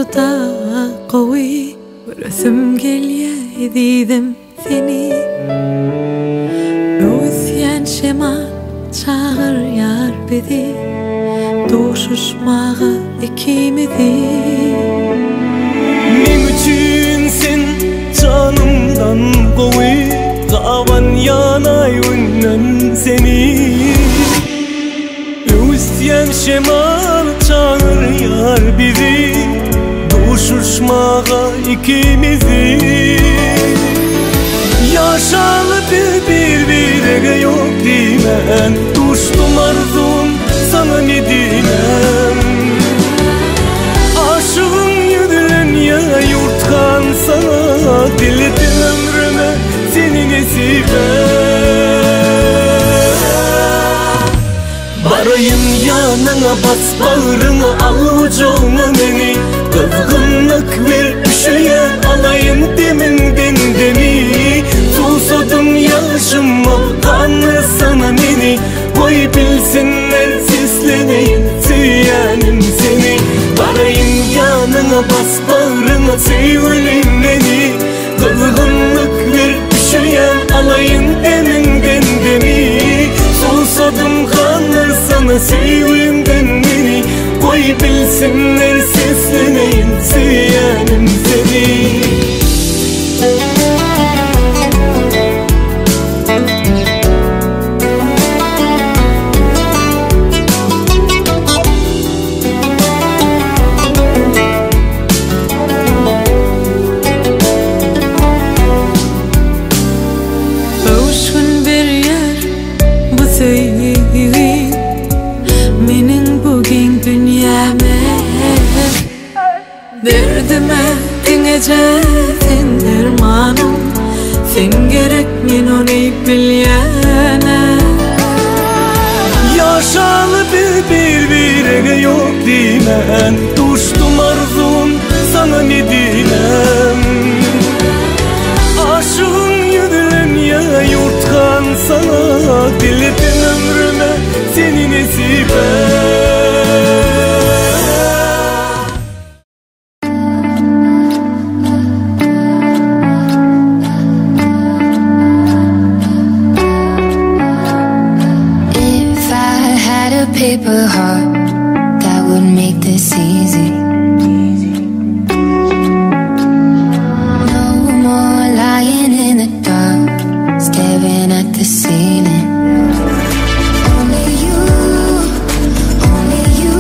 صوتها قوي ورسم قليا يذيذم ثني وثيان شمان çağır yar bedi Doğuşuşmağı ikimizi Men üçün sen canımdan kovi Qavan yanay ünnen seni Üstyen şemal çağır yar bizi Doğuşuşmağı ikimizi Yaşalı birbirine yok dimen Düştüm arzum sana Medinem Aşığın yüdülen ya yurtkan sana Diledim ömrüme seni nesibe Barayım yanına bas bağrına al ucuna beni Kızgınlık ver üşüyen alayım deminden demi Susadım yaşım kanlı sana beni Koy bilsinler sesleneyin süyenim seni Barayım yanına bas bağrına sevgilim beni Kızgınlık ver üşüyen alayım deminden demi Susadım kanlı sana sevgilimden beni Koy bilsinler sesleneyin süyenim seni Mening bugün dünyame Derdime dingejetin dermanım Sen gerek men onu bilyene Yaşalı birbirine yok dimen Düştüm arzum sana Medinem Aşığın yüdülen ya yurtkan sana Diledim ömrüme seni nesibe Paper heart that would make this easy. No more lying in the dark, staring at the ceiling. Only you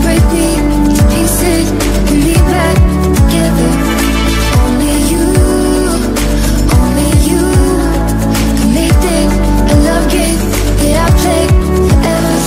break me to pieces, put me back together. Only you can make this a love game that I play forever.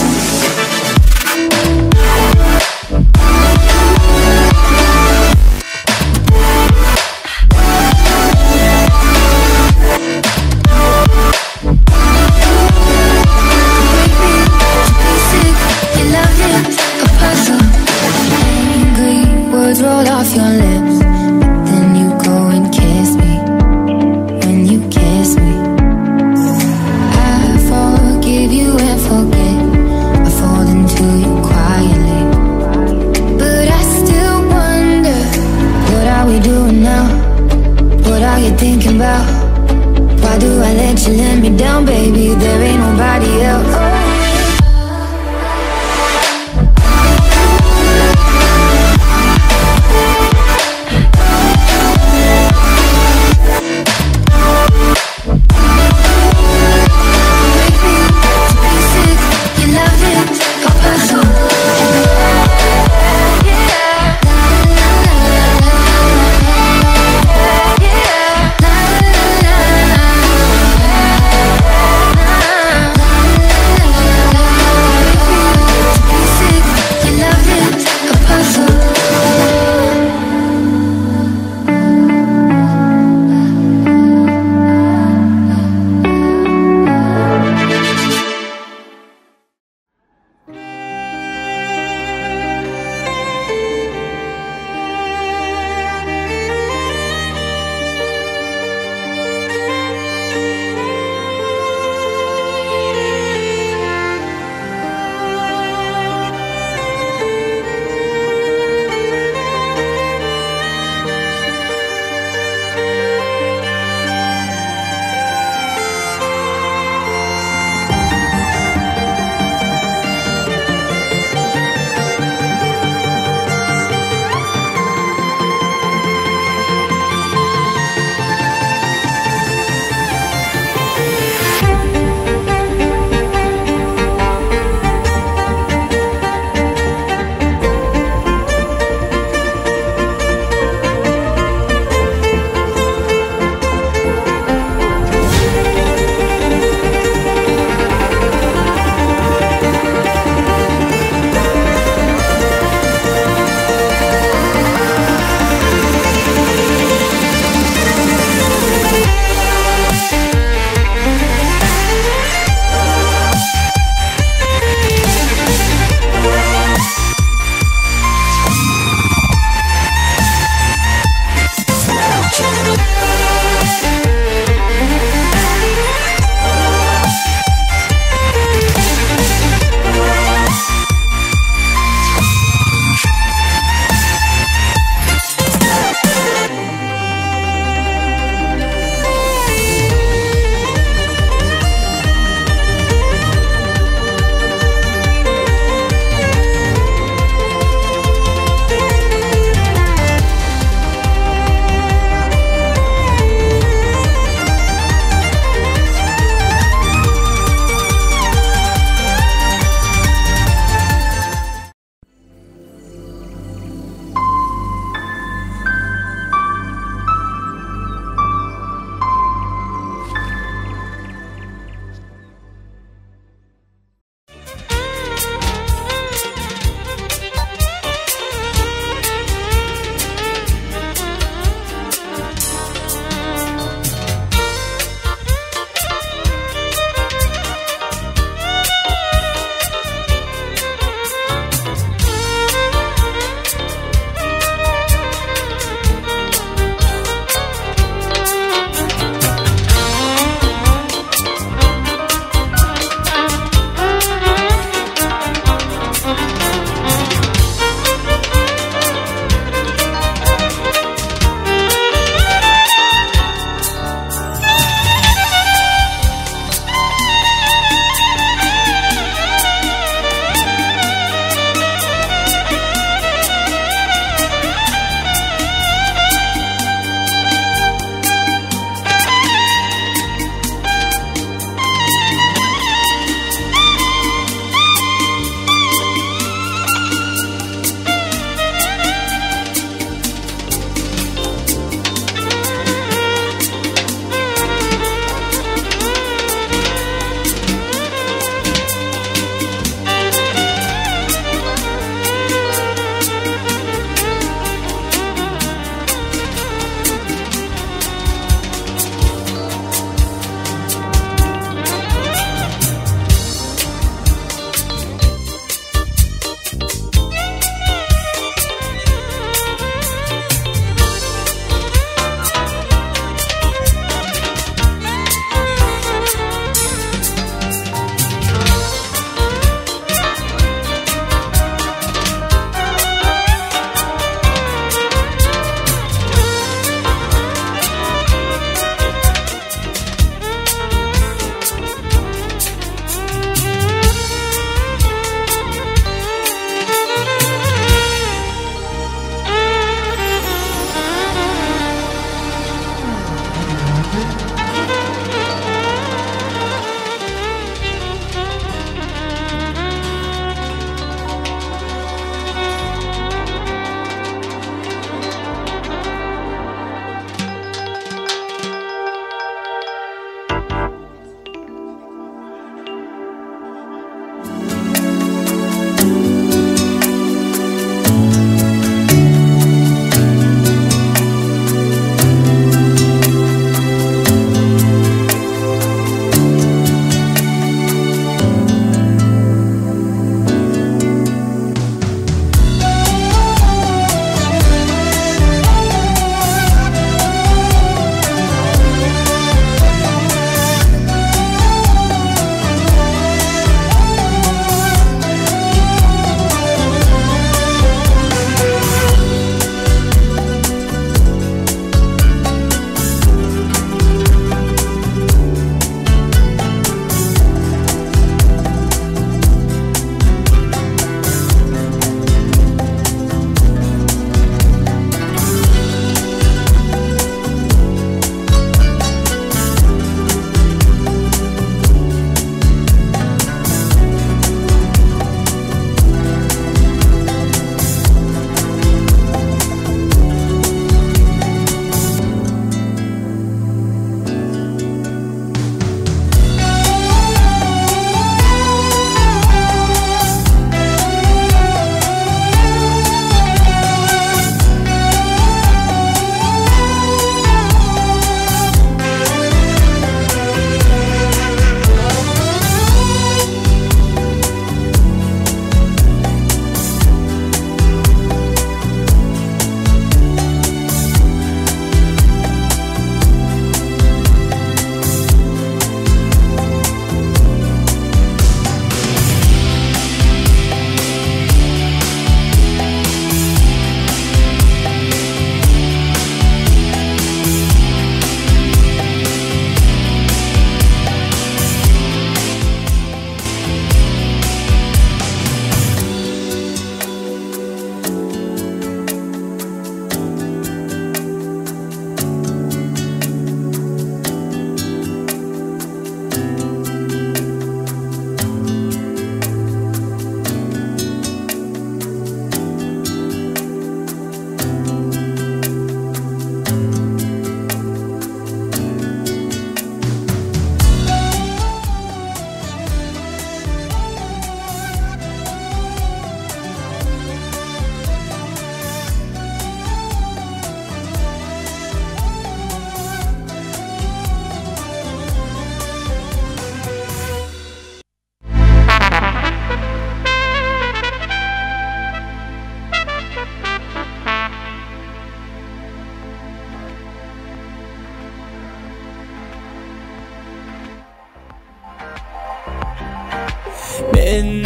Men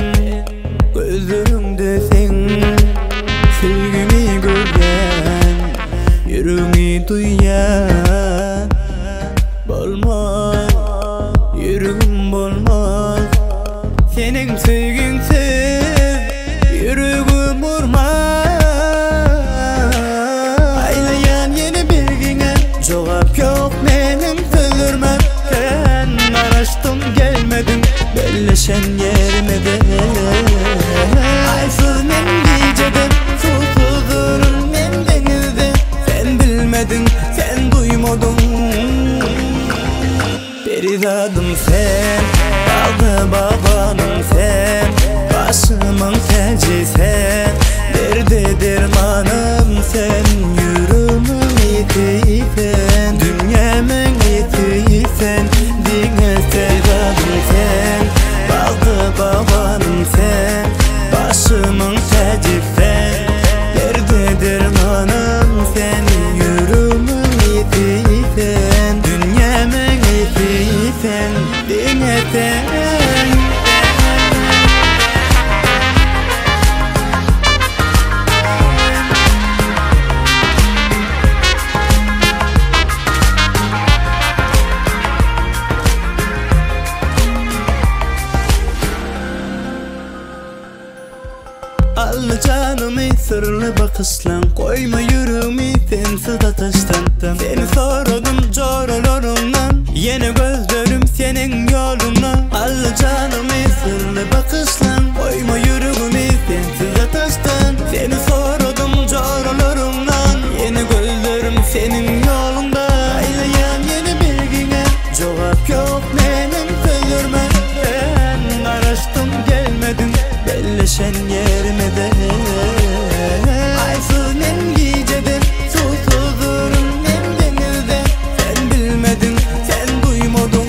gözümde sen sevgimi görgen, yüreğimi duyan. Bolmaz, yüreğim bolmaz senin sevginsiz, yüreğim vurmaz. Aylayan yeni bilgine cevap yok benim sözlerime. Sen araştım gelmedin, belleşen yerime de. Aysız men gecedim, susuzdurum men denizde. Sen bilmedin, sen duymadın. Perizadım sen, baldı babanım sen, başımın tacı sen, derdi dermanım sen, yüreğimin iti sen, dünyamın iti sen, dine perizadım sen, baldı babanım sen, başımın tacı sen, derdi dermanım sen, yüreğimin iti sen, dünyamın iti sen, dine sen. Al canımı sırlı bakışlan, koyma yüreğimi sensiz ateşten. Seni sordum coralarımdan, yeni gözlerim senin yolundan. Al canımı sırlı bakışlan, koyma yüreğimi sensiz ateşten. Seni sordum coralarımdan, yeni gözlerim senin yolunda. Aylayan yeni bilgine cevap yok benim sözlerime. Ben araştım gelmedin, belleşen yerime de. Aysız men gecedim, susuzdurum men denizde. Sen bilmedin, sen duymadın.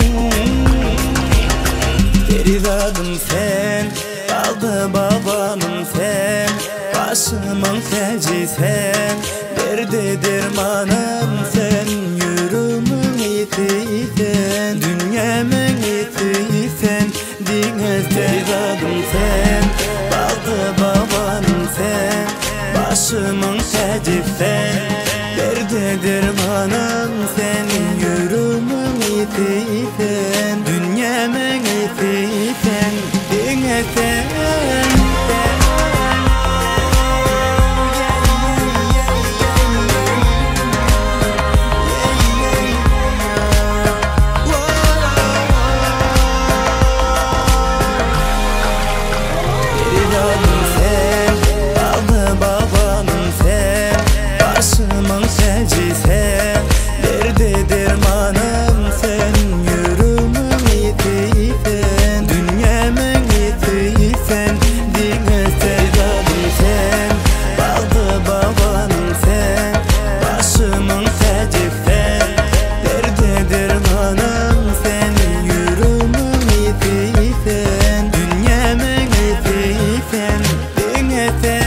Perizadım sen, baldı babanım sen, başımın tacı sen, derdi dermanım sen, yüreğimin iti sen, dünyamın iti sen, dine perizadım sen, baldı babanım sen, başımın tacı sen, derdi dermanım sen, yüreğimin iti sen, dünyamın iti sen, dine sen. Başımın tacı sen, derdi dermanım sen, yüreğimin iti sen, dünyamın iti sen, dine sevdadım sen, baldı babanım sen, başımın tacı sen, derdi dermanım sen, yüreğimin iti sen, dünyamın iti sen, dine sen.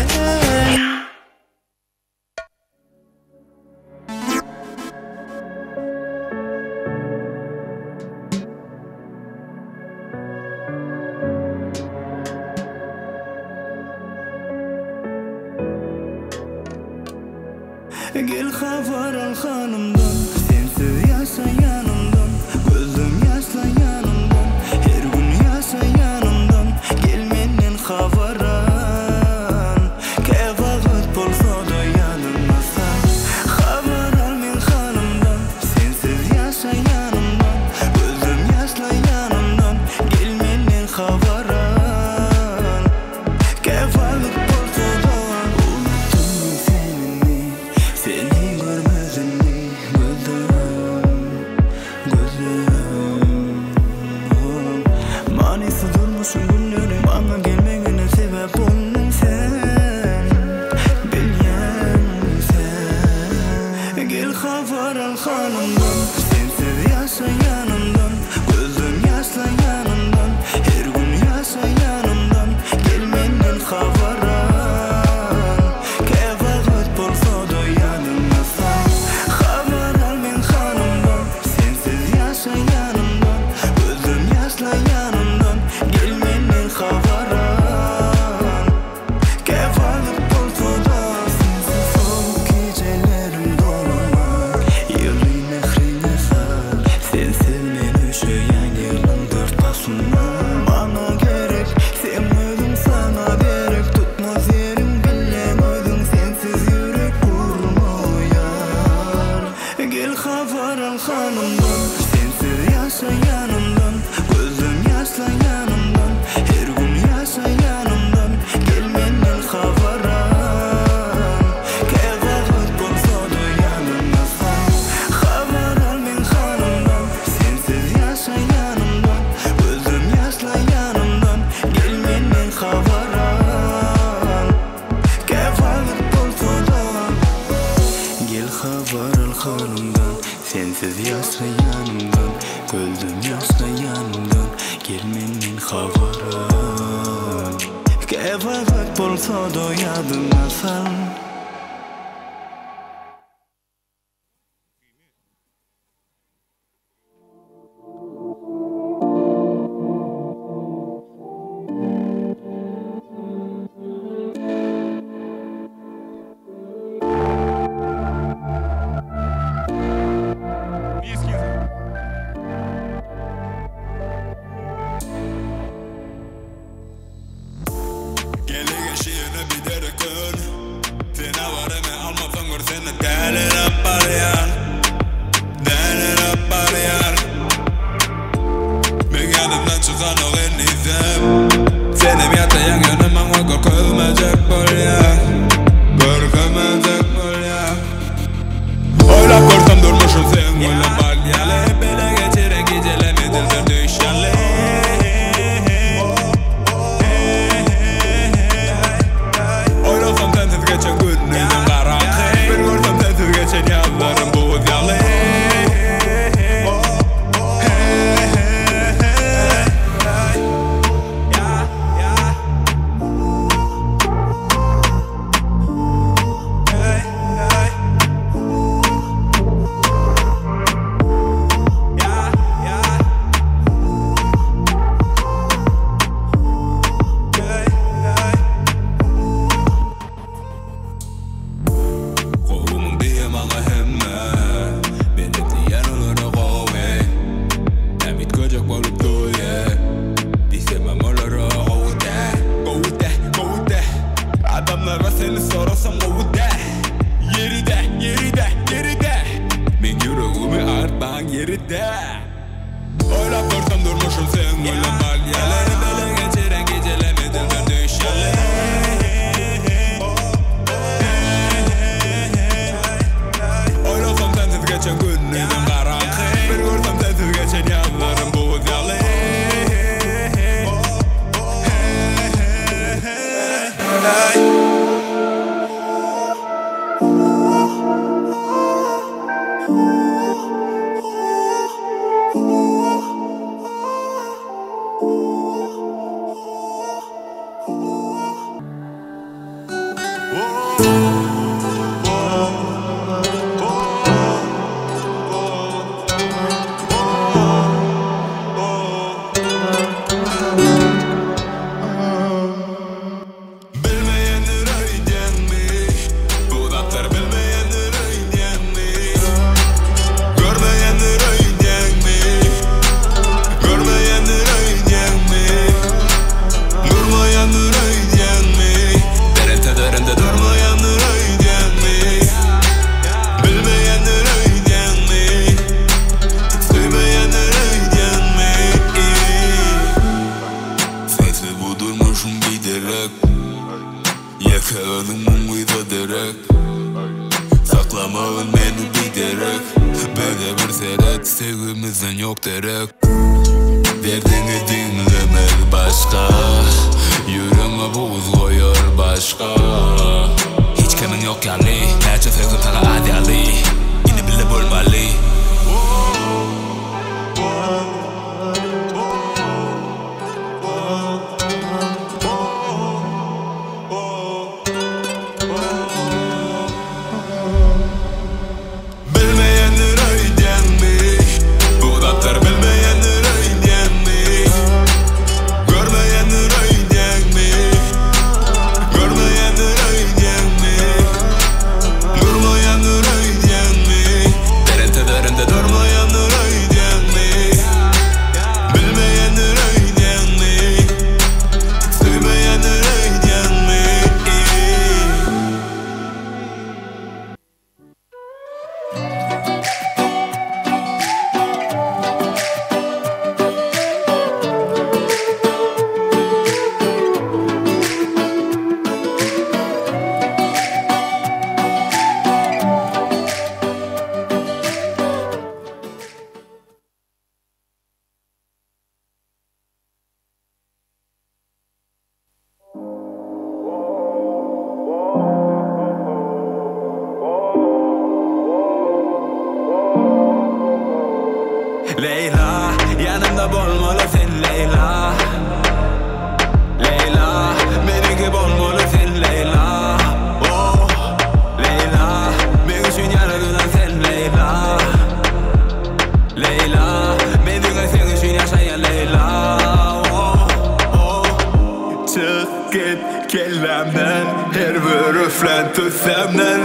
Gel haber al hanımdan, sensiz yaşayanımdan, gözüm yaşla yanımdan, her gün yaşayanımdan. Gel menden haber al, keyf vakit bolsa da yanılmasan. Haber al men hanımdan, sensiz yaşayanımdan, gözüm yaşla yanımdan. Gel menden haber al, keyf vakit bolsa da. Unuttum seninle, seni görmezini gözüm manisi durmuşum günlerim, bana gelmegine sebep oldun sen, bilyen sen. Gel haber al hanımdan, sensiz yaşayanımdan, gözüm yaşla yanımdan, her gün yaşayanımdan. Gel menden haber al, keyf vakit bolsa da yanılmasan. Haber al men hanımdan, sensiz yaşayanımdan, gözüm yaşla yanımdan. Gel menden havaran Kefalet bolsa da sensiz soğuk gecelerim dolamak Yılı nehrine sar sensiz men üşüyen yılın dört basından Bana gerek sen özün sana berek tutmaz yerim bilem özün sensiz yürek vurmayar Gel havaran hanımdan sensiz yaşayanımdan gözüm yaşla yanımdan her gün yaşa yanımdan gel menden havaran kevavet bolsa da yanımda sal havaran men hanımdan sensiz yaşa yanımdan gözüm yaşla yanımdan gel menden havaran kevavet bolsa da gel havaran hanımdan sensiz yaşa yanımdan gözüm yaşla yanımdan gel menden havaran kevavet bolsa da yadıma sal Görme Leyla, yanımda bolmalı sen Leyla. Leyla, meniki bolmalı sen Leyla. Oh, Leyla, men üçün yaradılan sen Leyla. Leyla, meniki sen üçün yaşayan Leyla. Oh, oh. Çık git kellemden, her bir üflen tüsemden.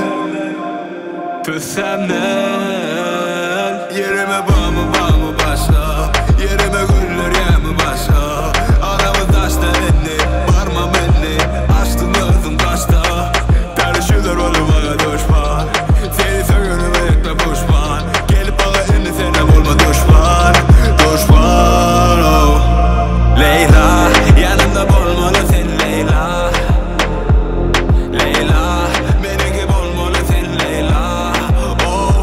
Yerime bağımı başla, yerime güller yemi başla. Aramız taşta enni, varmam enni, açtın gözüm kaçta. Tarışılır olmaya düşman, seni sögünü bekle puşman. Gelip bana enni senem olma düşman, düşman oh. Leyla, yanımda bolmalı sen Leyla. Leyla, meniki bolmalı sen Leyla. Oh,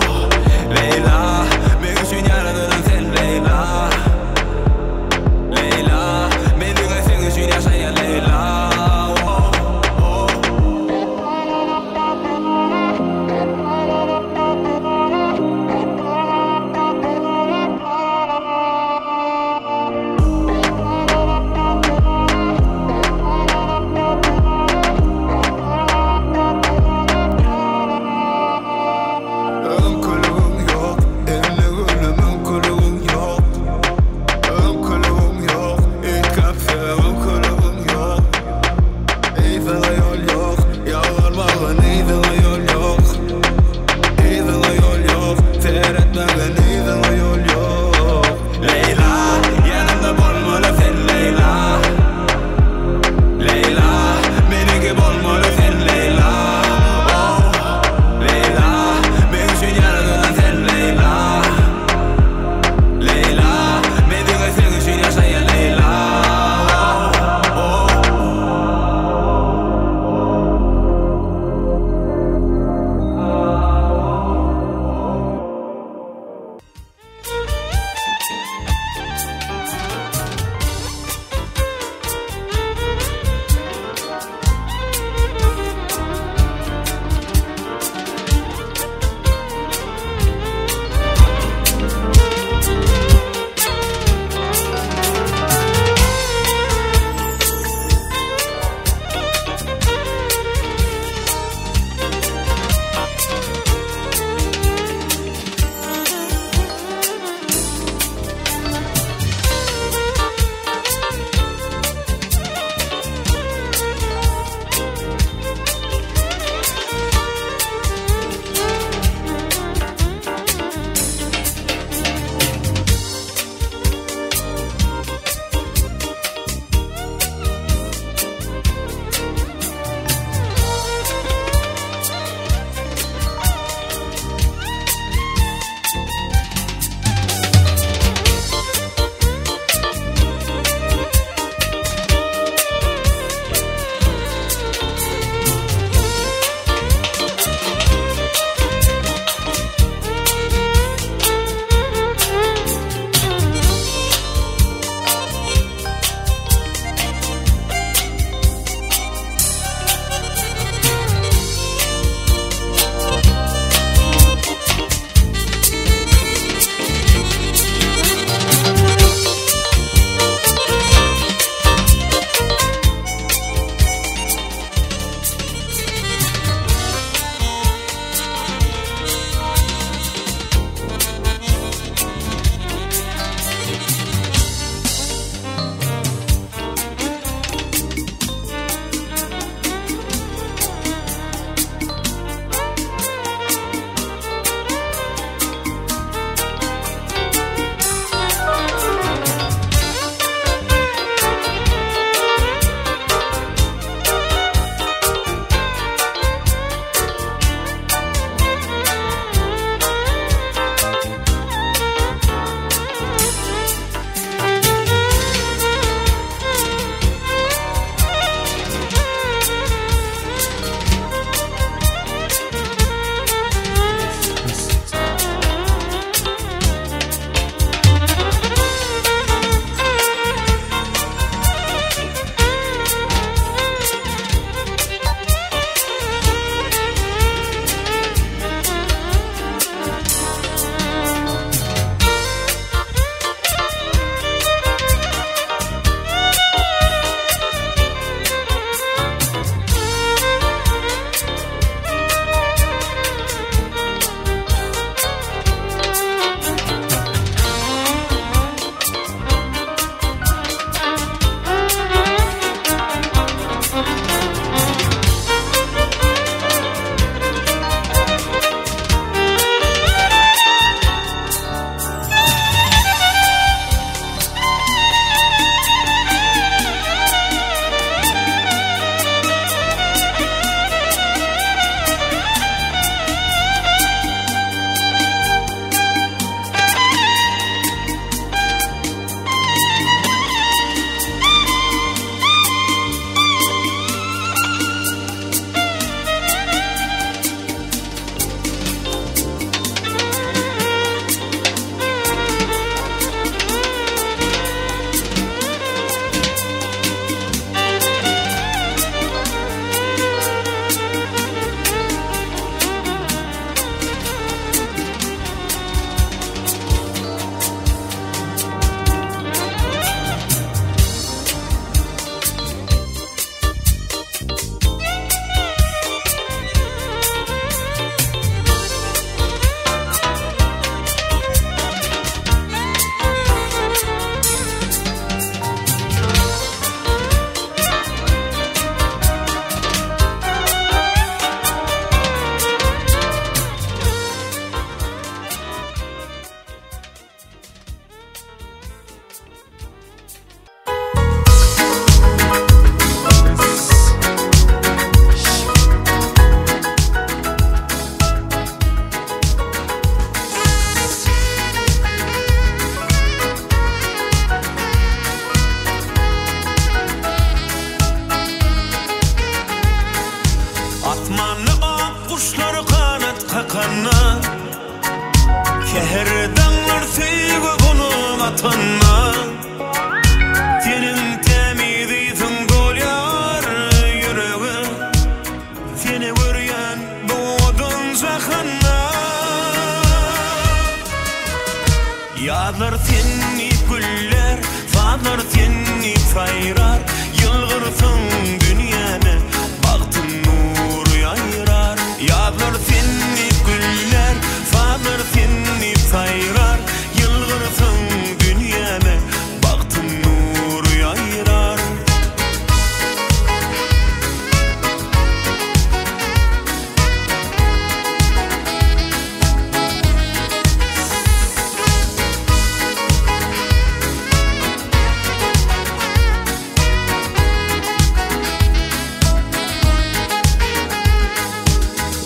Yadlar tenni güller, fadlar tenni fayrar. Yılgırsın dünyane, baktın nur yayrar. Yadlar tenni güller, fadlar tenni fayrar. Yılgırsın dünyane, baktın nur yayrar.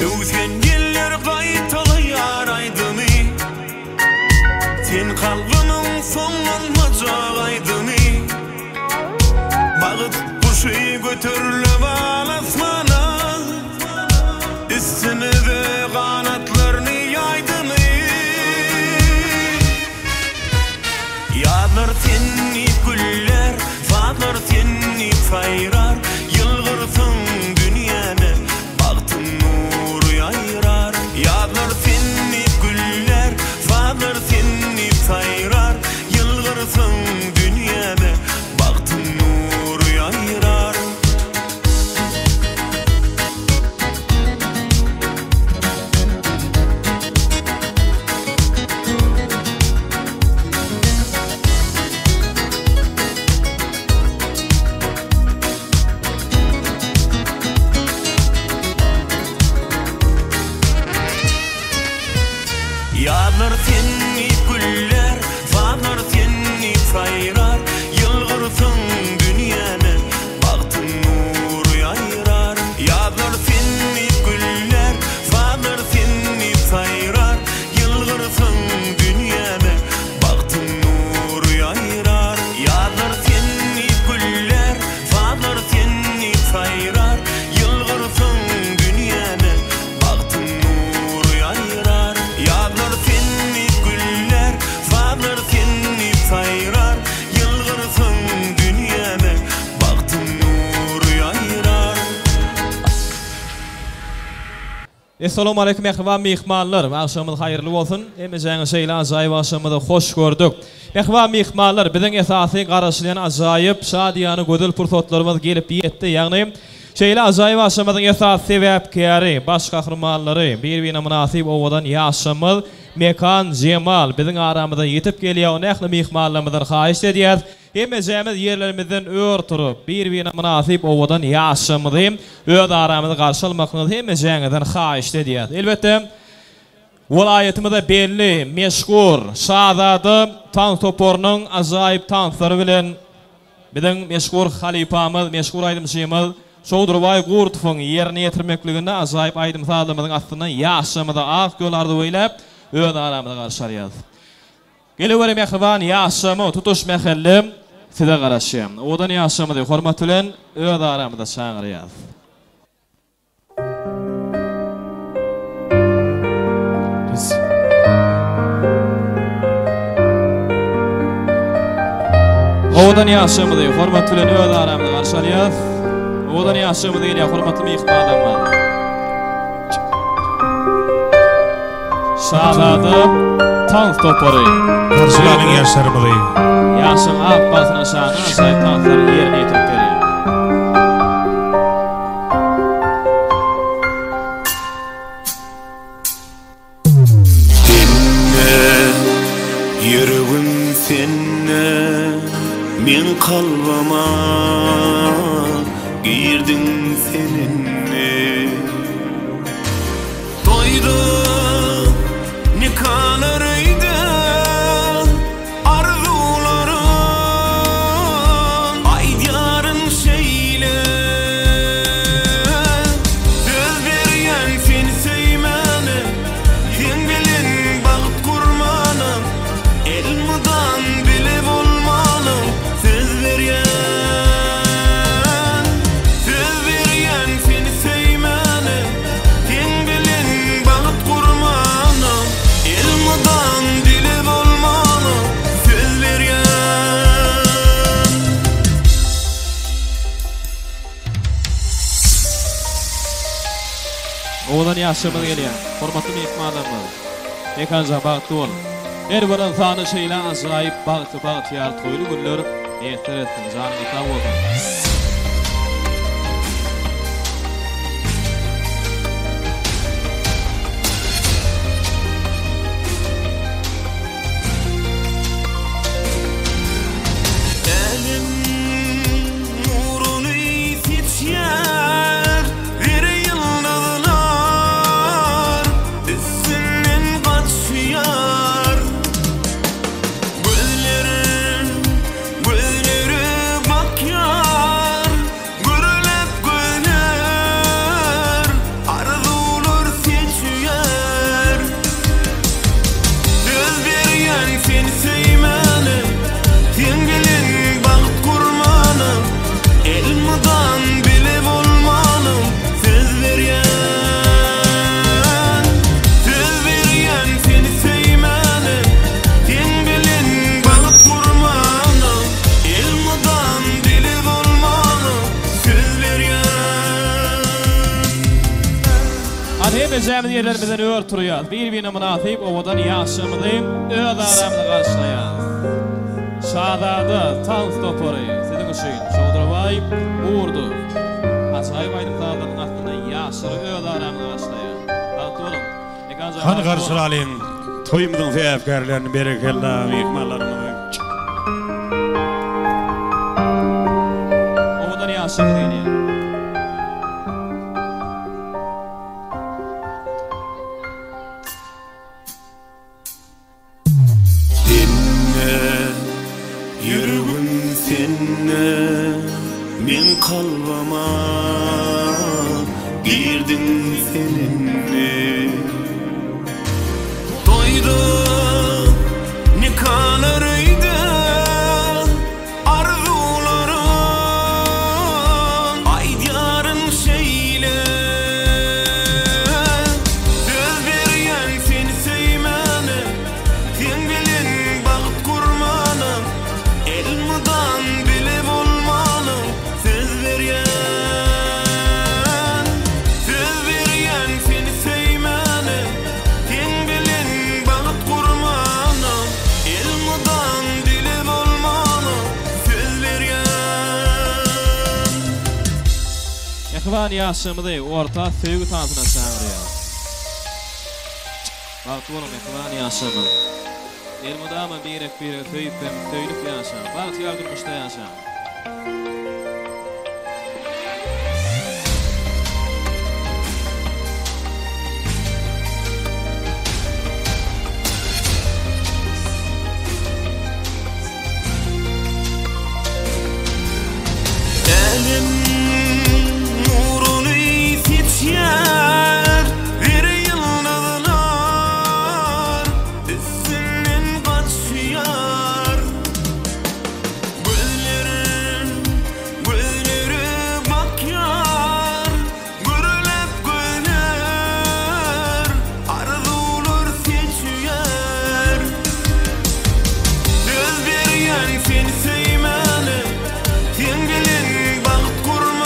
Özgen yeller qaytalayar aydyny. Sen kalbinin sonlanmacak aydyny. Bagyt kuşy götürülüp al asmana. Üstüne de kanatlarını yaydyny. Yadlar tenni güller, fadlar tenni fayrar. Yılgırsın dünyane, baktın nur yayrar. Yadlar tenni güller, fadlar tenni fayrar. Yılgırsın dünyane, baktın nur yayrar. Yadlar tenni güller, fadlar tenni fayrar. Yılgırsın dünyane, baktın nur yayrar. Yadlar tenni güller, fadlar tenni fayrar. Yılgırsın dünyane, baktın nur yayrar. Yadlar tenni güller, fadlar tenni fayrar. Yılgırsın dünyane, baktın nur yayrar. Yadlar tenni güller, fadlar tenni fayrar. Yılgırsın dünyane, baktın nur yayrar. Assalamu alaikum ehvan mehmanlar. Akşamınız hayırlı bolsun. Hemmiňiz şeýle ajaýyp akşamyny hoş gördük. Ehvan mehmanlar, biziň esasy garaşlayan ajaýyp şadiýany gödül pursatlarymyz gelip ýetdi. Ýagny şeýle ajaýyp akşamynyň esasy sebäpkäri, baş kahramanlary, bir-birine münasip owadan ýaşamyl Mekan Cemal biziň aramyzda ýetip gelýär. Nähli mehmanlarymyzdan haýyş edýär. Hemmiňiz ýerlerimizden örturup bir-birine münasip owadan ýaşamyzy öz aramyzda garşy almakny hemmiňizden haýyş edýär. Elbetde welaýetymizde belli, meşhur, şazady Tan Topornyň ajaýyp tanslary bilen biziň meşhur halipamyz, meşhur aýdymçymyz Şowdurbay Gurtowyň ýerine ýetirmekliginde ajaýyp aýdymsalymyzyň astyndan ýaşamyda ak ýollarda öýläp öz aramyzda garşy alýar. Geleberem ehvan ýaşamy tutuş mähellim size garaşýam. Odan ýaşamydy hormat bilen öz aramyzda çaňyrýar. Odan ýaşamydy hormat bilen öz aramyzda garşy alýar. Odan ýaşamydy ýa hormatly mehmanlar. Şazady Tan Topory. Karşılaryň ýaşarmydy. Ýaşam ak basyna şaňy ajaýyp tanslary ýerine ýetip berýär. Yüreğim senne, men kalbama girdin seninle. Doydu nikalarıydı arzularım, aydiyarın şeyle. Söz veriyen seni sevmeni, sen bilin bağıt kurmanım. Elmadan bile olmalım. Söz veriyen seni sevmeni, sen bilin bağıt kurmanım. Elmadan bile olmalım. Söz veriyen. Odan ýaşamyz gelýär. Hormatly mehmanlar. Mekan Zabaqtol. Her bir insanı şeyle azayip bağıtı yar toylu günler ehter ettin canı ita olsun. Hemizemizin yerlerimizden örtürüyor. Bir münasip ovadan yaşamıdayım. Öz aramını karşılayan. Şadadı, tan stopori. Sizin için. Şodravay, uğurdu. Acayip aydın dağların aklına yaşırı öz aramını karşılayan. Altı olun. Han karşılayın. Toyumuzun feyafkarlarını berekella mihmallarını. Ovadan yaşamıdayım. Min kalbama girdin seninle doydu nikalarıydı arzuların aydiyarın şeyle söz veriyen seni sevmeni sen bilin bağıt kurmanı elmadan bilip olmanı söz veriyen seni sevmeni sen bilin bağıt kurmanı elmadan bilip olmanı söz veriyen. Yakıvan yaşamıdayı orta sevgi tanıtına çağırıyor. Bağıt olun yakıvan yaşamı. Elmudama birek töyülüp yaşam. Bağıt yardımmışta yaşam. Elim nurunu seçer bir yıldızlar üstünden kaçıyor gözleri bakıyor gürülüp güler arzular seçiyor söz veriyen seni sevmeni sen bilin bağıt kurma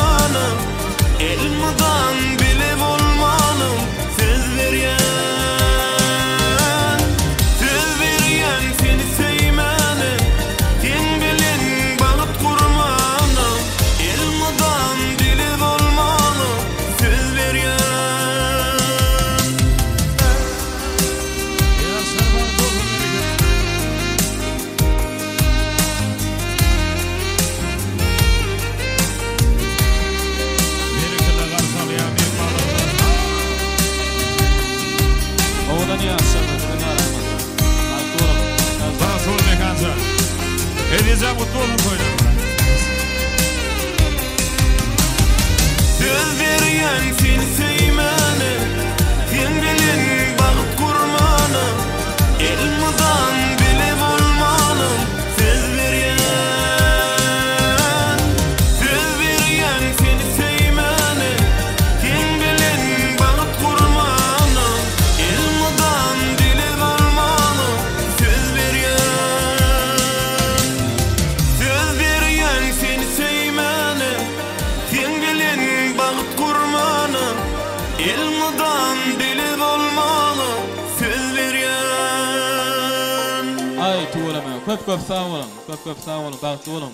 köp sağ olun. Köp sağ olun. Bagtly bolun.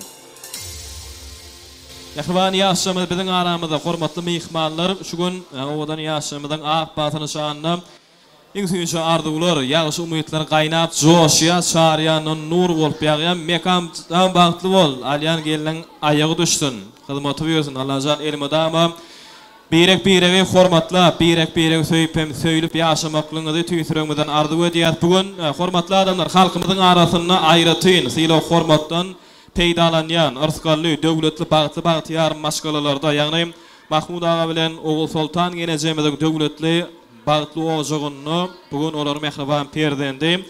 Ýa-ni ýaşamyz biziň aramyzda hormatly mehmanlar, şu gün owadan ýaşamyzyň ak batyny şanyna iň süýçe arzuwlar, ýagşy umytlar gaýnap, joşýa, şarýanyň nur bolup ýagýan mekam bagtly bol. Alyan geliniň aýagy düşsün. Hyzmaty bersin. Allahjan elmedama birek hormatla, birek söýüp ýaşamaklygyňy tüýsüregmeden arzuw edýär. Bugün hormatly adamlar halkymyzyň arasynda aýratyn, syla hormatdan peýdalanýan, yrskally, döwletli bagty maşgalalarda, ýagny Mahmud aga bilen Oğul Sultan genejemizde döwletli bagtly ojagyny bugün olar mehriban perdendi.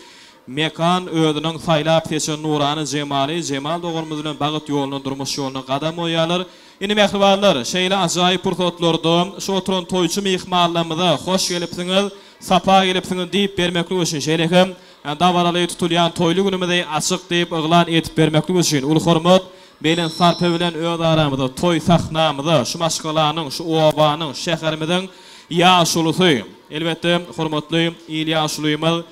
Mekan ödüniň saýlap seçen nurany Jemal dogurmyz bilen bagyt ýoluny durmuş ýoluny gadam oýalar. Indi mehribanlar, şeýle ajaýyp pursatlarda, şu oturan toýçy mehmanlarymyza hoş gelipsiňiz, sapa gelipsiňiz diýip bermeklik üçin şeýlekem davaraly tutulýan toýly günümizde açyk diýip yglan etip bermeklik üçin ul hormat belen sarpa bilen öz aramyzda toý sahnamyzda şu maşgalanyň, şu obanyň, şäherimiziň ýaşulysy. Elbetde hormatly İlýaşulymyz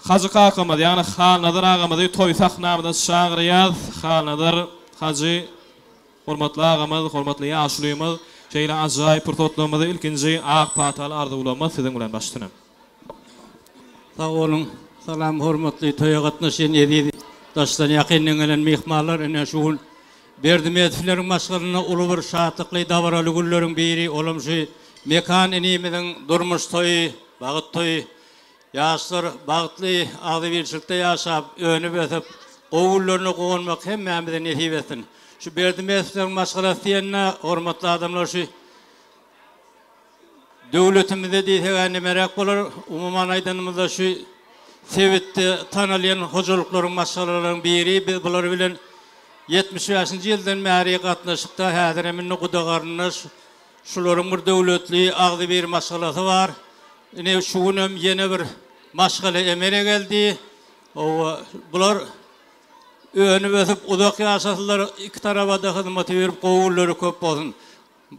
Hacı Kakamız, yani Xanadar ağamızı toy sahnamıda çağırıyaz. Xanadar, Hacı, hormatly ağamız, hormatly ýaşulymyz, şeýle ajaýyp purtotlymyzy ilkinji ak patal arzuwlama siziň bilen başlanam. Sağ olun, salam hormatly toýa gatnaşan edi daşdan ýakynlyň bilen mehmanlar ene şu gün berdimetleriň maşgalyna uly bir şatlykly dabaraly günleriň biri olam şu mekan enimiziň durmuş toýy, bagyt toýy. Yaşlar bagtly agdybirçilikde ýaşap, önüp ötüp, oğullaryny gowanmak hemmämize nesip etsin. Şu berdimetleriň maşgalasy ýene hormatly adamlar şu döwletimizde diýsegäne merak bolar, umuman aýdanymyzda şu sebetde tanalýan hojalyklaryň maşgalarynyň biri, biz bular bilen 75-nji ýyldan bäri gatnaşykda häzir eminni gudagarnyş, şularyň bir döwletli agdybir maşgalasy bar. Ine şu günüm ýene bir maşgala emele geldi. Bular önüp ötüp udak ýaşasylar, iki tarabada hyzmaty berip gogullary köp bolsun.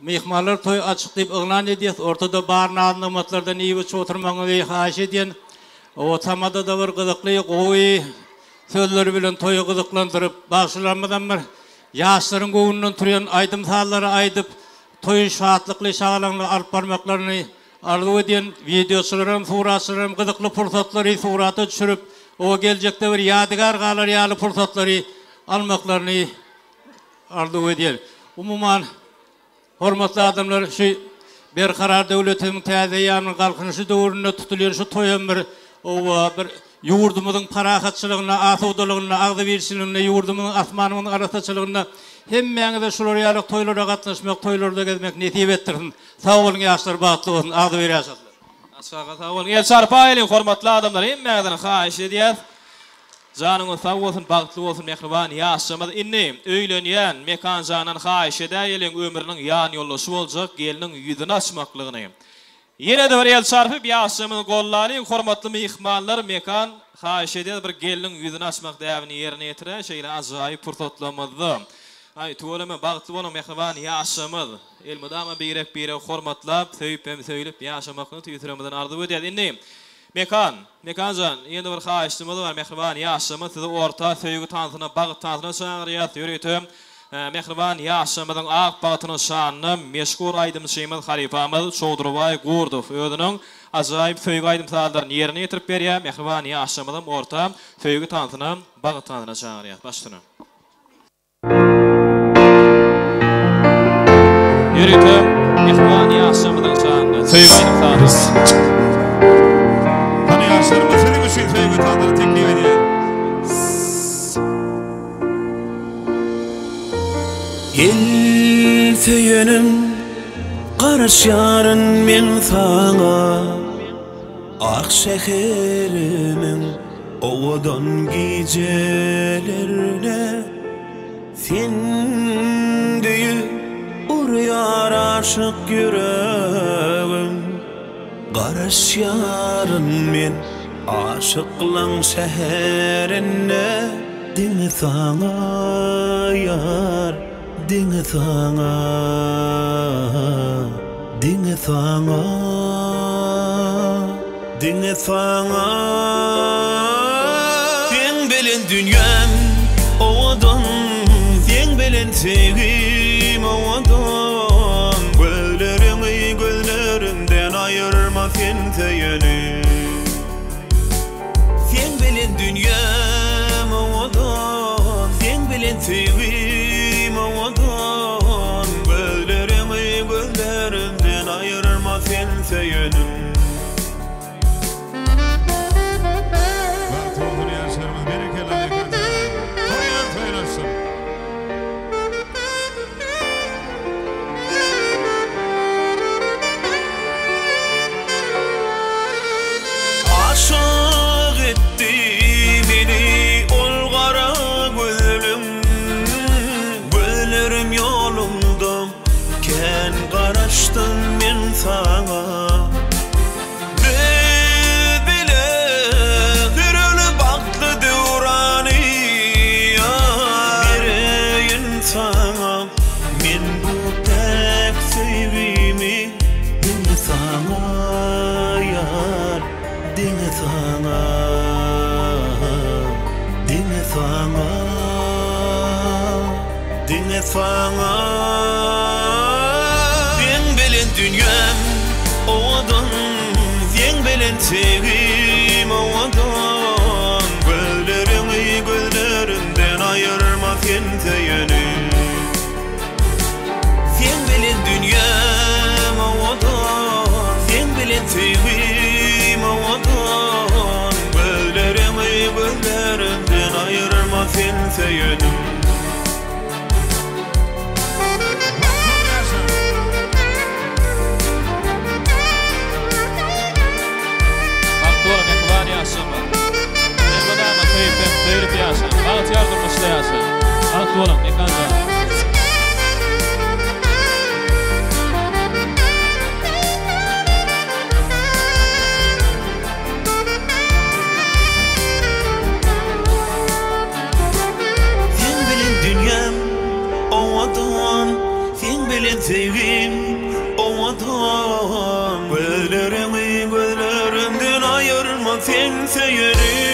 Mehmanlar toy açyk diýip yglan edýär. Ortada barny anlamatlardan iýip oturmagyny haýyş edýän. O tamada da bir gyzykly gowy sözleri bilen toy gyzyklandyryp, başlanmadan bir ýaşlaryň göwünden turýan aýdym sallary aýdyp, toy şatlykly şagalanly alyp barmaklaryny arzuw edýän videoçylarym, suraçylarym gyzykly pursatlary suraty düşürüp, o geljekde bir ýadygar galar ýaly pursatlary almaklaryny arzuw edýär. Umuman hormatly adamlar, şu berkarar döwletimiň täze ýanyň galkynyşy döwründe tutulýan şu toýan bir ýurdumyzyň parahatçylygyna, asawdalygyna, agdybirçiligine, ýurdumyň asmanymyň arasaçylygyna hemmäňize şular ýaly toýlara gatnaşmak, toýlarda gezmek nesip etdirsin. Sag bolun ýaşlar, bagtly bolsun, agdybyr ýaşatlar. Aşgaga sag bolun. El sarpa aýlyň hormatly adamlar, hemmäňizden haýyş edýär. Janyňyz sag bolsun, bagtly bolsun, mehriban ýaşamyz inni öýlenýän mekan janan haýyş edýärliň ömrüniň ýan ýoldaşy boljak, geliniň ýüzüni açmaklygyny. Ýene de bir el sarpyp ýaşamyň gollaryň hormatly mehmanlar mekan haýyş edýär, bir geliniň ýüzüni açmak däwini ýerine ýetirä, şeýle ajaýyp purtotlamyzda. Ay tuwalama bagtly bolun mehriban ýaşamyz. Elmedama birek hormatlap, söýüp ýaşamakyny tüýsüremeden arzuw edýär. Indi mekanjan ýene bir haýyşymyz bar, mehriban ýaşamyz sizi orta söýgü tansyna, bagyt tansyna çagyrýar, ýöretem. Mehriban ýaşamyzyň ak bagytyny şanyny meşhur aýdymçymyz halifamyz Şowdurbay Gurdow ödüniň ajaýyp söýgü aýdymçylaryny ýerine ýetirip berýär. Mehriban ýaşamyzyň orta söýgü tansyna, bagyt tansyna çagyrýar. Başlanam. Yürütüm, mehriban ýaşamyzyň şanyny söýgü aýdymçylaryny. Hani ýaşlarymyz siziň üçin söýgü tansyny teklip edýär. El söyönüm garaşarın men sana ak şeherimin owadan gijelerine sen diýip urýar aşyk yüregim garaşarın men aşyklaň şäherine diňe sana ýar dinge thanga ben bilen bilen dünyam ovadan sen bilen sevgim ovadan gözlerimi gözlerinden ayırma sen seyeni sen bilen dünyam ovadan sen bilen sevgim ovadan gözlerimi gözlerinden ayırma sen seyenim sana bile dürülü baktı duranı bireyin sana min bu tek sevgimi dinle sana yar dinle sana dinle sana dinle sana dünyam ovadan sen bilen sevgim ovadan gözlerimi gözlerinden ayırma sen seyenim sen bilen dünyam ovadan sen bilen sevgim ovadan gözlerimi gözlerinden ayırma sen seyenim Alt yardım isteyasın. Alt olun, ne kadar? Sen bilen dünyam ovadan, sen bilen sevgim ovadan gözlerimi gözlerinden ayırma sen seyerim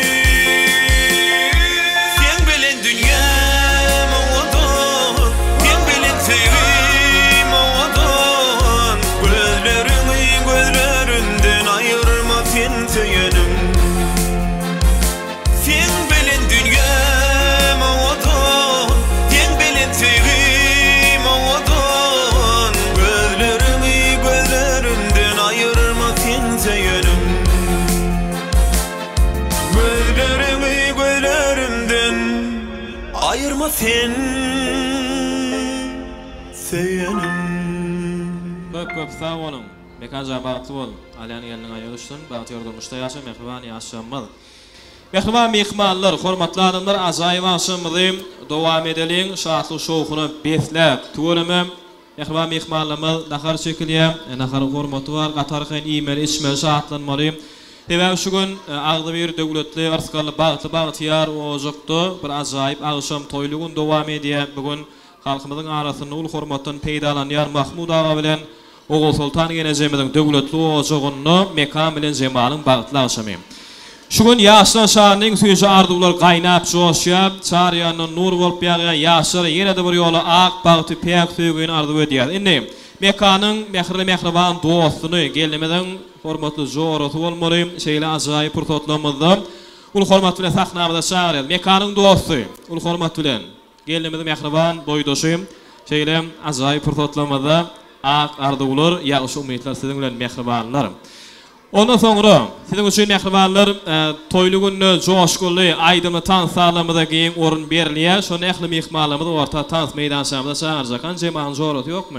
ayırma sen seyenim. Köp sağ olun. Mekanca bağıtlı olun. Alyan gelinin ayoluştun. Bağıtı yordurmuşta yaşam. Mehriban yaşanmalı. Mehriban mihmallar, hormatlı adamlar azayı vasımızı devam edelim. Şahatlı şoğunu betlep. Tuğulumum. Mehriban mihmallarımız nakar çekiliye. Nakar hormatı var. Qatarqen imel içmel şahatlanmalıyım. Teber şu gün ağlı bir devletli arskalı bağıtı yar ozuktu. Bir azayip ağışam toyluğun devam ediye. Bugün halkımızın arasında ul hormatın peydalan yar Mahmud Ağa bilen Oğul Sultan Genezemizin devletli ozuğunu mekan bilen zemalın bağıtlı ağışamayım. Şu gün yaşlan şahanın suyucu ardular kaynap coşyap, çariyanın nur olup yağı yaşır yine de bir yolu ağ bağıtı pek tüyüğün ardu ödeyar. İnni mekanın mehriban dostunu gelimizin hormatlı zorutu olmalıyım. Şeyle azayip pırtotlamızda. Ul hormat bilen sahnamıza çağırıyız. Mekanın dostu. Ul hormat bilen gelimizin mehriban doyduşuyum. Şeyle azayip pırtotlamızda ağ ardular yağışı umutlar sizin bilen mehribanlarım. Ondan sonra sizin için mehribanlar toyluğunu coşkulu aydınlı tans sağlamıdaki orun berliye şonu ehli mihmalımızı orta tans meydanşamıza çağıracak. Cemal'ın zorutu yok mu?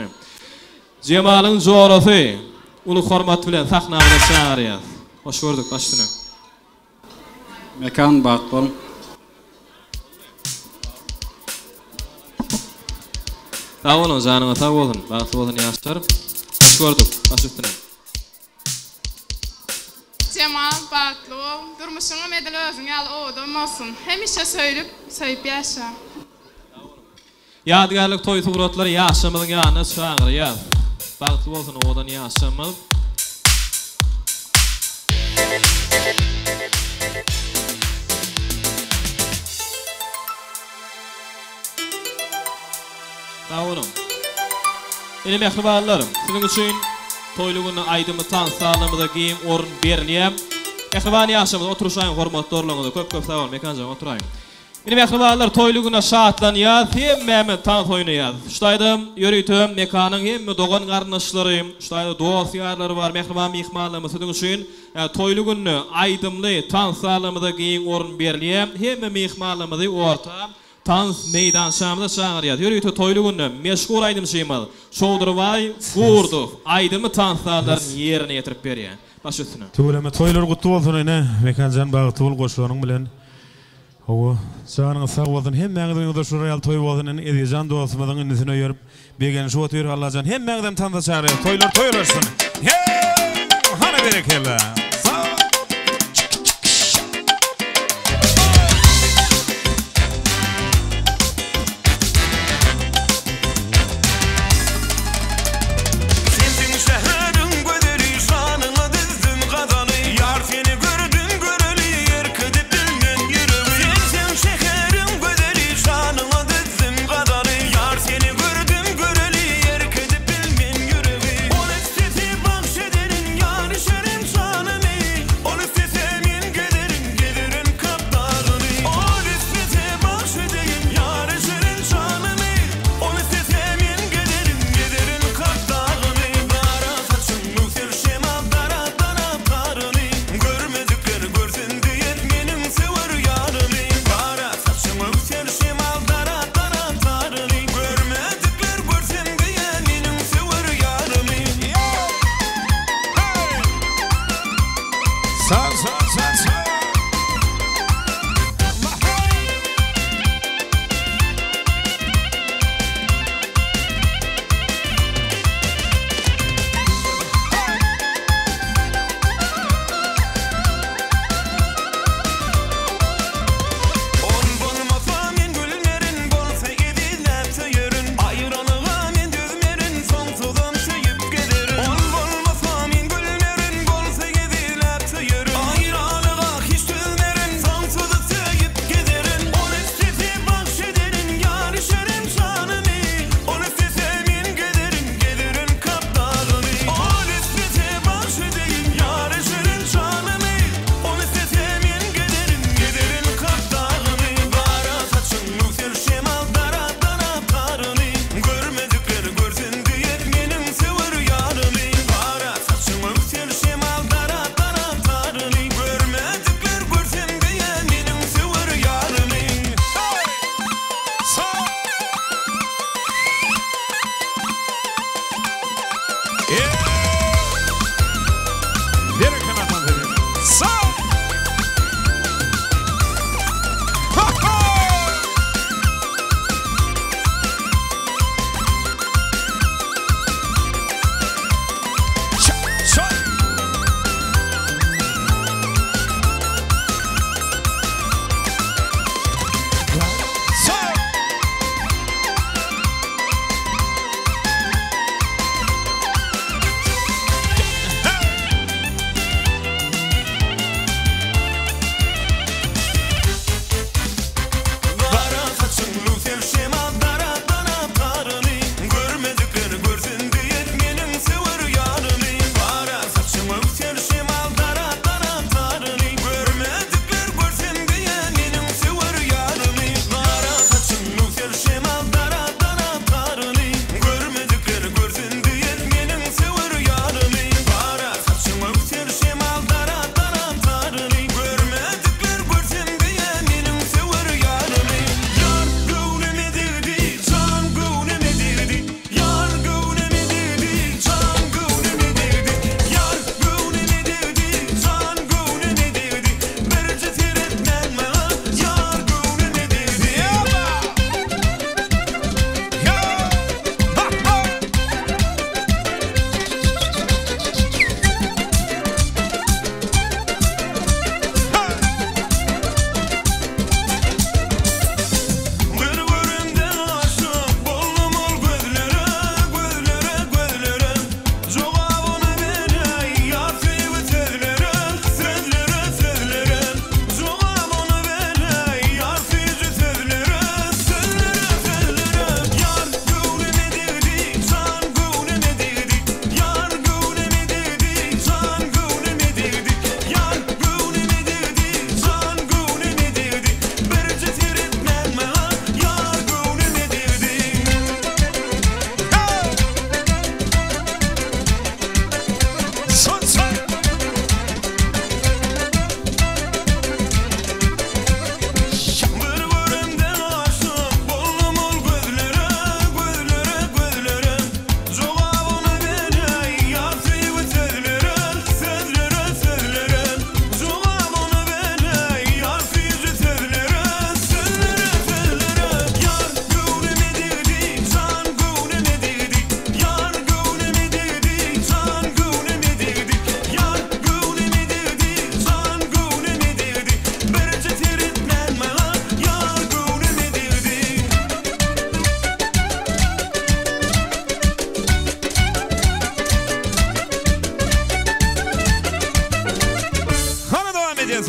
Cemal'ın zorutu ulu hormat bilen sahnamıza çağırıyız. Hoş gördük başına. Mekan batbol. Sağ olun canına sağ olun. Batbol olun yaşlarım. Hoş gördük başına. Cemal batlı ol. Durmuşuna medeli özüne al oğdum olsun. Hemişe söyleyip yaşa. Yadigarlık toy tuğratları yaşamızın yanına çağırıyız. Batlı olsun oğdan yaşamız. Sağ olun. Ene mehribanlarım, sizin üçün toyluğunu aydımı tansalımı da giyim orun berliyem. Mehriban yaşamıda oturuşayın hormatlı orluğunu köp sağ olun. Mekanca oturayın. Ene mehribanlar toyluğuna şahatlan yaz, hem Mehmet tan toyunu yaz. Şutaydım, yürüytüm, mekanın hem doğan kardeşlerim, şutayda dost yarları var, mehriban mihmanlarımı sizin üçün toyluğunu aydımlı tansalımı da giyim orun berliyem. Hem mihmanlarımı da orta Tans meydan şamda çağırıyat. Yürüytü toyluğunu meşgul aydım şeymal. Şoğdurvay, Gurduf, aydımı tanslarların yerine getirip beriyen. Baş üstüne. Tuğlama toylar kutlu olsun ene. Mekancan bağıtı ol koşulanın bilen. Oğu, sağının sağ olsun. Hem mağdın da şu real toy olsun ene. Edican doğasımadan ünlüsüne yörüp. Begen şu otur Allah'can. Hem mağdın tansa çağırıyat. Toylar olsun. Hey! Hana berekella.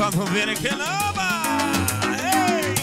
Santo berekeli ama. Hey!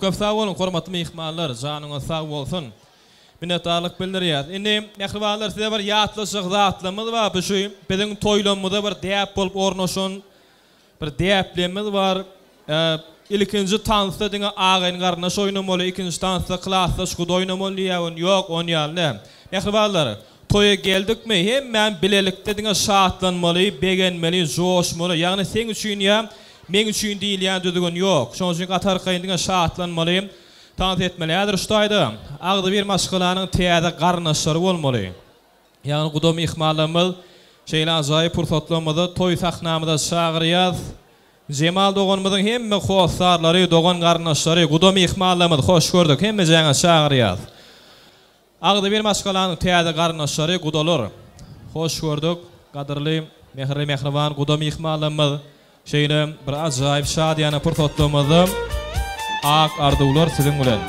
Köp sağ olun, hormatly mehmanlar, janyňyz sağ bolsun. Minnetdarlyk bildirýär. Indi mehribanlar size bir ýatlyşyk zatlamyz bar, bu şu biziň toýlamyzda bir däp bolup ornaşan bir däplemimiz bar. İlkinji tansda diňe agaň garnaş oýnamaly, ikinji tansda klasda şuda oýnamaly ýa-ni ýok, oňýarly. Mehribanlar, toýa geldikmi? Hemmen bilelikde diňe şatlanmaly, begenmeli, joşmaly. Ýagny sen üçin ýa men üçin diýil ýa düzgün ýok. Şoň üçin gatar gaýyndyňa şatlanmaly, tans etmeli. Häzir şudaýdy. Agdy bir maşgalanyň täze garnaşlary bolmaly. Ýagny guda mehmanlarymyz şeýle ajaýyp pursatlarymyzda toý sahnamyzda şagyrýar. Cemal doganmyzyň hemme howsarlary, dogan garnaşlary, guda mehmanlarymyz hoş gördük. Hemme jaňa şagyrýar. Agdy bir maşgalanyň täze garnaşlary, gudalar hoş gördük. Gadyrly, mehri mehriban guda mehmanlarymyz şeýle bir ajaýyp şadýana pursatlarymyzda ak ardular siziň bilen.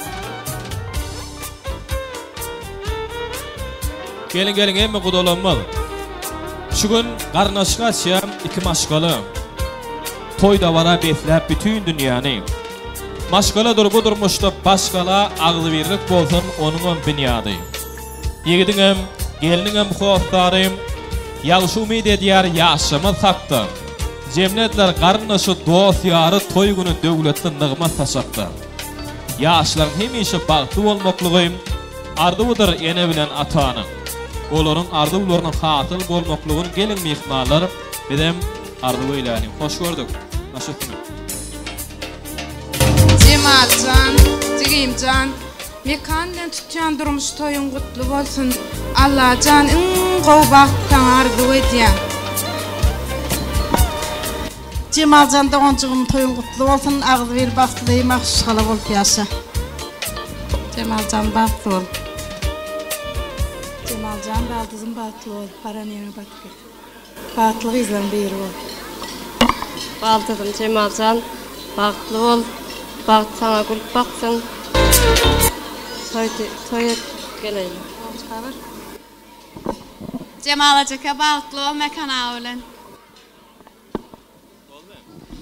Gelin hemme gudalarymyz. Şu gün garnaşgaçam iki maşgaly. Toyda vara betlep bütün dünýäni. Maşgala durmuşda başgala agly birlik bolsun onuň binýady. Ýigidin hem Gelinin hem hoşlarım. Yağış umid ediyar yaşamız haktı. Cemnetler qarnaşı dost yarı toy günü dövletin nığmat taşaktı. Yaşların hemişe bağıtlı olmaklığım ardıvıdır ene bilen atanın. Oların ardıvlarının hatıl bolmaklığın gelin mihmallar bidem ardıvı ilanim. Hoş gördük. Nasılsınız? Cemalcan, Cigimcan, mekandan tutcan durmuş toyun kutlu bolsun. Allah can qowbaqtan ardıvı ediyen. Cemalcan doğançığım toyun kutlu olsun, ağzı ver baxtılıyım, axşıqala bolup yaşa. Cemalcan baxtlı ol. Cemalcan baldızım baxtlı ol, paraniyana bakı. Baxtlığı izlen beyri ol. Baldızım Cemalcan, baxtlı ol, baxt sana gülüp baksın. Toy geleyim. Cemalacıka baxtlı ol, mekana olan.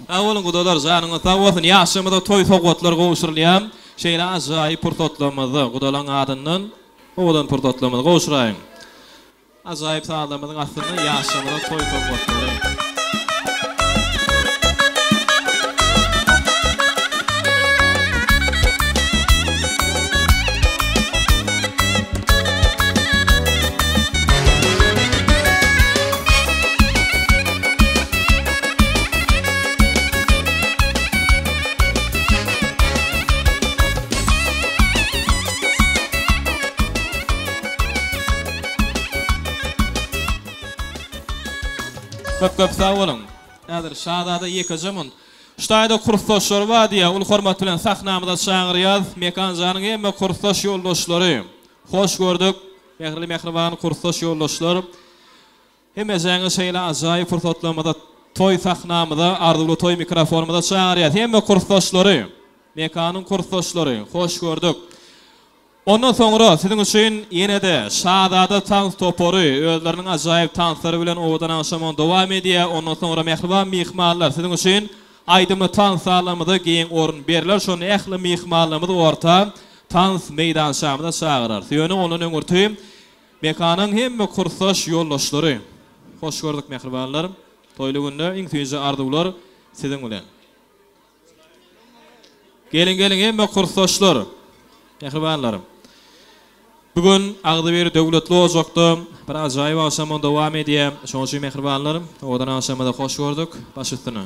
Awalın gudalar zanına tawafın yaşamada toy toqotlar qoşurlayam. Şeýle ajaýyp purtotlamady gudalan adından odan purtotlamady qoşurayım. Ajaýyp sağlamydyň aslynda yaşamada toy toqotlary. Köp sağ olun. Nädir şadada ýekajamyn. Ştaýda kursdaşlar bar diýe, ul hormat bilen sahnamyda şaňyryýar. Mekan janyň hemme kursdaş ýoldaşlary. Hoş gördük. Mehri mehriban kursdaş ýoldaşlar. Hemme jaňy şeýle ajaýyp fırsatlamada toy sahnamyda, ardyly toy mikrofonumyda şaňyryýar. Hemme kursdaşlary, mekanyň kursdaşlary. Hoş gördük. Ondan sonra sizin üçün ýene-de şadada tans topory, özleriniň ajaýyp tanslary bilen owadan aşamon dowam edýär. Ondan sonra mehriban mihmanlar sizin üçün aýdymy tans salamyda giň orun berler. Şonu ähli mihmanlarymyz orta tans meýdanşamyda çagyrar. Ýöne onuň öňürtü mekanyň hemme kursdaş ýoldaşlary. Hoş gördük mehribanlar. Toýly günde iň süýji arzuwlar sizin bilen. Gelin hemme kursdaşlar. Mehribanlarym. Bugün Agdyber döwletli ojakda bir ajaýyp aşamon dowam edýär. Şoň üçin mehribanlarym, odan aşamada hoş gördük. Baş üstüne.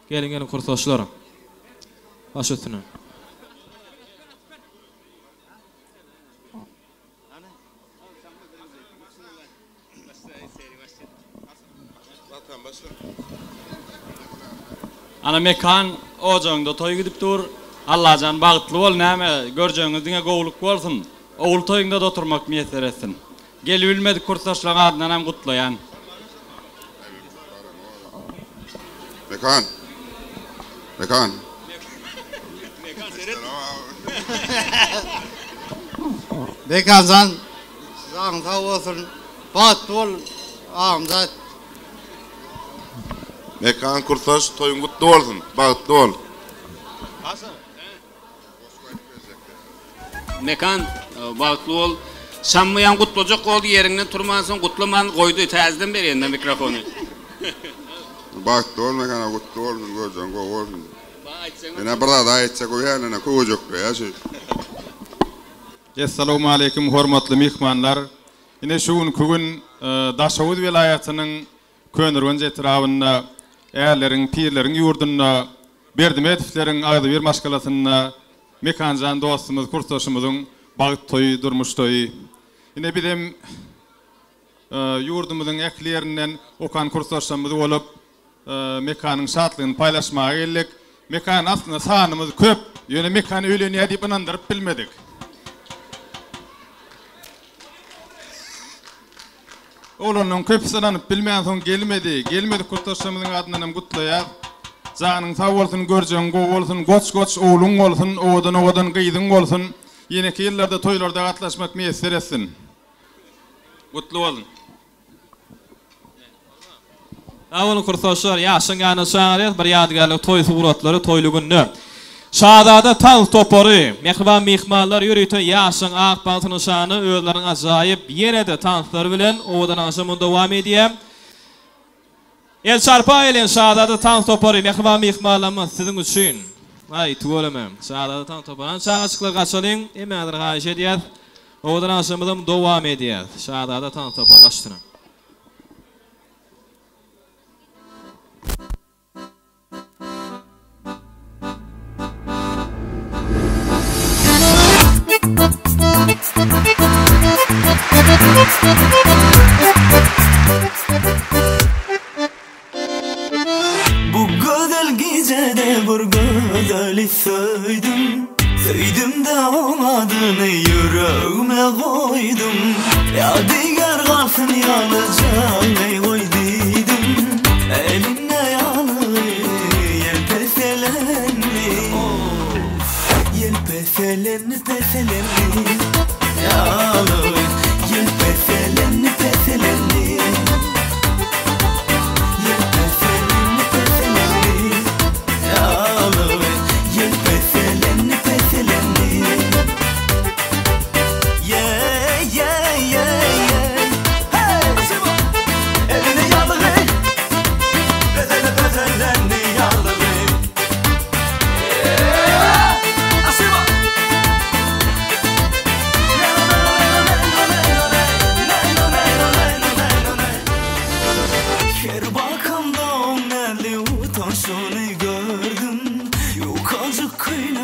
Gelin kursdaşlar. Baş üstüne. Ana mekan ojaňda toy gidip dur. Allahjan bagtly bol, näme görjeňizdiňe gowluk bolsun. Oğul toyunda da oturmak miyeser etsin. Gel bilmedik kursdaşlaryň adyndan hem gutlayan. Mekan. Mekanjan, saň sag bolsun. Bagtly bol, ağamzat. Mekan kursdaş toyun gutlu bolsun, bagtly bol. Mekan bagtly bol. Şammayan gutlajak boldy ýerinden turmansyn gutlaman goýdy täzeden berende mikrofonu. Bagtly bol mekan gutlu bolsun, görjeň go bolsun. Ene birada aýtsa goýan, köwjek ýaşy. Assalamu alaykum hormatly mehmanlar. Ine şu gün Daşawud vilayatynyň Könürgönje etrafynda älerin, pirlerin ýurdunda Berdimetovleriň Agdyber maşgalatyna mekanjan dostumyz, kursdaşymyzyň bagyt toýy, durmuş toýy. Ine bilim ýurdumyzyň äklerinden okan kursdaşlarymyz bolup mekanyň şatlygyny paýlaşmaga geldik. Mekan aslında sanymyz köp. Ýöne mekan öýlenýär diýip inandyryp bilmedik. Olanyň köpsini bilmeýän soň gelmedi. Gelmedi kursdaşlarymyzyň adyndan hem gutlaýar. Janyň sag bolsun, görjeň go bolsun, goç oğluň bolsun, owadan gyýdyň bolsun. Ýene-ki ýyllarda toýlarda gatnaşmak meýesser etsin. Gutlu bolun. Awal kursdaşlar ýaşaňyny şaňaryp bir ýadgarlyk toý suratlary toýly günde. Şadada tal toporu, mehriban mihmanlar yürüyte yaşın ağ baltının şanı özlerin azayip yine de tanıtlar bilen oğudan aşımın devam ediyem. El çarpa elen şadada tal toporu, mehriban mihmanlarımız sizin için. Ay tuğulamam, şadada tal toporu. Çağ açıklar kaçalım, emeğidir hayiş ediyet. Oğudan aşımın devam ediyet. Şadada tal toporu başlayalım. Bu güzel gecede bir güzeli söydüm. Söydüm de onun adını yüreğime koydum. Yadigar kalsın yalnızca koydum. Eline yalı yelpeselendi. Yelpeselendi peselendi. Yalı yelpeselendi peselendi. Şunu gördüm, yukacık kıyla